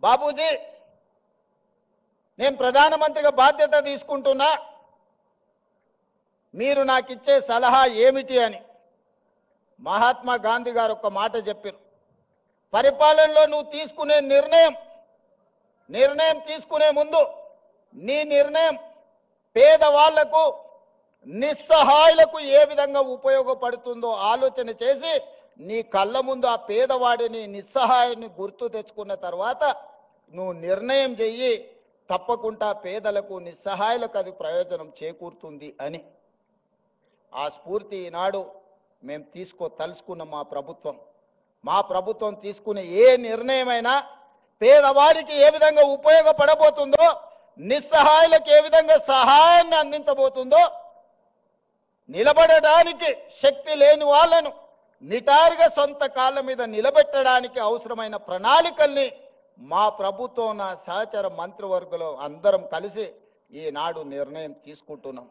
బాబూజీ, నేను ప్రధానమంత్రిగా బాధ్యత తీసుకుంటున్నా, మీరు నాకు ఇచ్చే సలహా ఏమిటి అని మహాత్మా గాంధీ గారు ఒక మాట చెప్పారు. పరిపాలనలో నువ్వు తీసుకునే నిర్ణయం తీసుకునే ముందు నీ నిర్ణయం పేదవాళ్లకు నిస్సహాయులకు ఏ విధంగా ఉపయోగపడుతుందో ఆలోచన చేసి నీ కళ్ళ ముందు ఆ పేదవాడిని నిస్సహాయుని గుర్తు తెచ్చుకున్న తర్వాత నువ్వు నిర్ణయం చెయ్యి, తప్పకుండా పేదలకు నిస్సహాయులకు అది ప్రయోజనం చేకూరుతుంది అని. ఆ స్ఫూర్తి ఈనాడు మేము తలుసుకున్న మా ప్రభుత్వం తీసుకునే ఏ నిర్ణయమైనా పేదవాడికి ఏ విధంగా ఉపయోగపడబోతుందో, నిస్సహాయులకు ఏ విధంగా సహాయాన్ని అందించబోతుందో, నిలబడడానికి శక్తి లేని వాళ్ళను నిటారుగా సొంత కాళ్ళ మీద నిలబెట్టడానికి అవసరమైన ప్రణాళికల్ని మా ప్రభుత్వం, నా సహచర మంత్రివర్గంలో అందరం కలిసి ఈనాడు నిర్ణయం తీసుకుంటున్నాం.